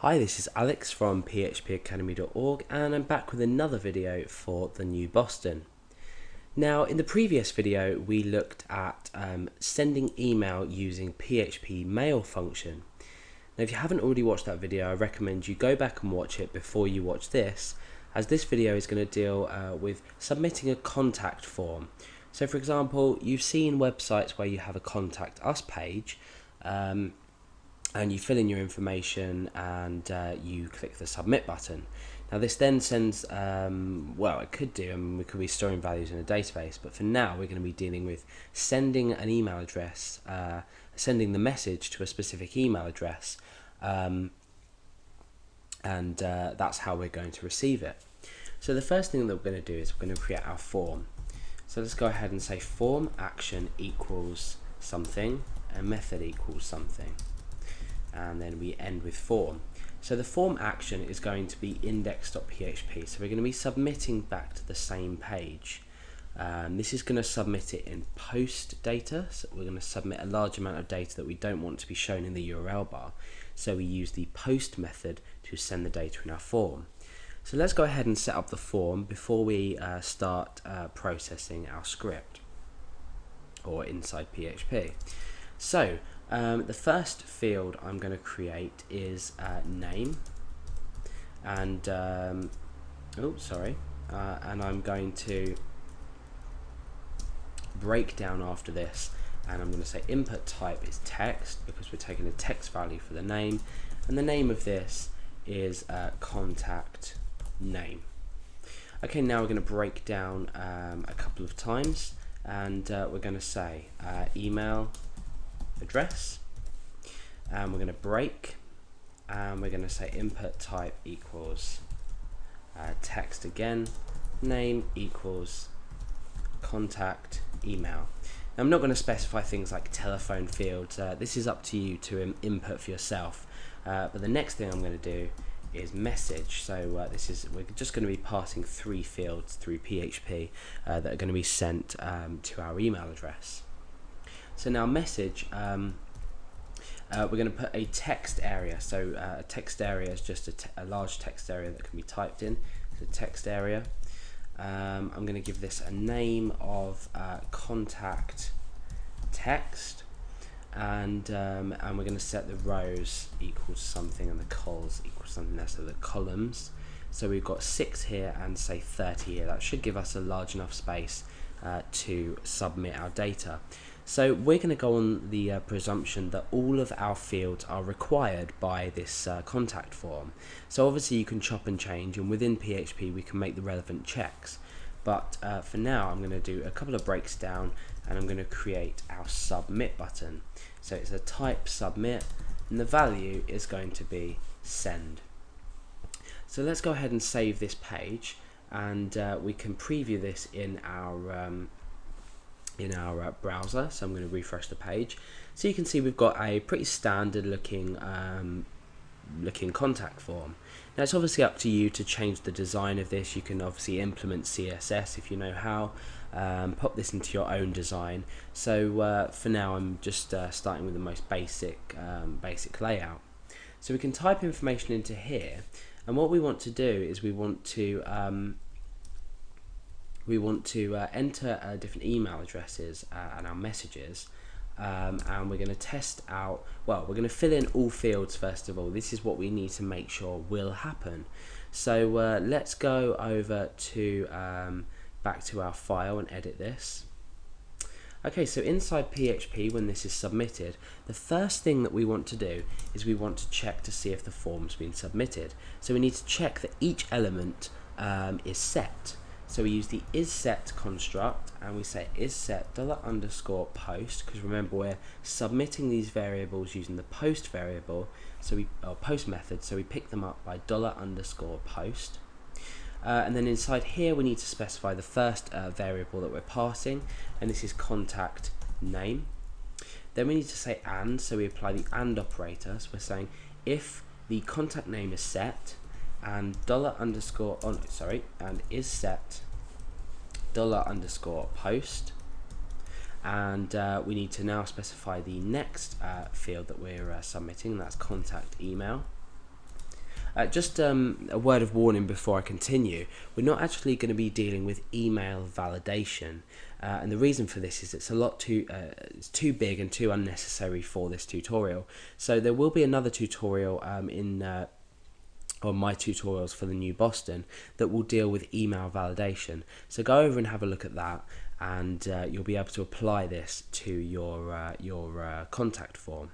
Hi, this is Alex from phpacademy.org and I'm back with another video for the new Boston. Now, in the previous video we looked at sending email using PHP mail function. Now, if you haven't already watched that video, I recommend you go back and watch it before you watch this, as this video is going to deal with submitting a contact form. So for example, you've seen websites where you have a contact us page, and you fill in your information and you click the submit button. Now this then sends, well, it could do, we could be storing values in a database, but for now we're going to be dealing with sending an email address, sending the message to a specific email address, and that's how we're going to receive it. So the first thing that we're going to do is we're going to create our form. So let's go ahead and say form action equals something and method equals something. And then we end with form. So the form action is going to be index.php, so we're going to be submitting back to the same page. This is going to submit it in post data, so we're going to submit a large amount of data that we don't want to be shown in the URL bar, so we use the post method to send the data in our form. So let's go ahead and set up the form before we start processing our script or inside PHP. So the first field I'm going to create is name, and and I'm going to break down after this, and I'm going to say input type is text because we're taking a text value for the name, and the name of this is contact name. Okay, now we're going to break down a couple of times, and we're going to say email address, and we're going to break, and we're going to say input type equals text again, name equals contact email. Now, I'm not going to specify things like telephone fields, this is up to you to input for yourself, but the next thing I'm going to do is message. So we're just going to be passing 3 fields through PHP that are going to be sent to our email address. So now message, we're going to put a text area. So a text area is just a large text area that can be typed in. So text area. I'm going to give this a name of contact text, and we're going to set the rows equals something and the cols equals something there. So the columns. So we've got 6 here and say 30 here. That should give us a large enough space to submit our data. So we're going to go on the presumption that all of our fields are required by this contact form. So obviously you can chop and change, and within PHP we can make the relevant checks. But for now I'm going to do a couple of breaks down, and I'm going to create our submit button. So it's a type submit, and the value is going to be send. So let's go ahead and save this page, and we can preview this in our browser. So I'm going to refresh the page, so you can see we've got a pretty standard looking contact form. Now it's obviously up to you to change the design of this. You can obviously implement CSS if you know how, pop this into your own design. So for now I'm just starting with the most basic layout. So we can type information into here, and what we want to do is we want to enter different email addresses and our messages, and we're going to test out, well, we're going to fill in all fields first of all. This is what we need to make sure will happen. So let's go over to back to our file and edit this. Okay, so inside PHP, when this is submitted, the first thing that we want to do is we want to check to see if the form's been submitted. So we need to check that each element is set. So we use the isSet construct, and we say isSet $_post, because remember we're submitting these variables using the post variable, so post method, so we pick them up by $_post. And then inside here we need to specify the first variable that we're passing, and this is contact name. Then we need to say and, so we apply the and operator. So we're saying if the contact name is set, and and is set $_post, and we need to now specify the next field that we're submitting, and that's contact email. Just a word of warning before I continue. We're not actually going to be dealing with email validation, and the reason for this is it's it's too big and too unnecessary for this tutorial. So there will be another tutorial on my tutorials for the new Boston that will deal with email validation. So go over and have a look at that, and you'll be able to apply this to your contact form.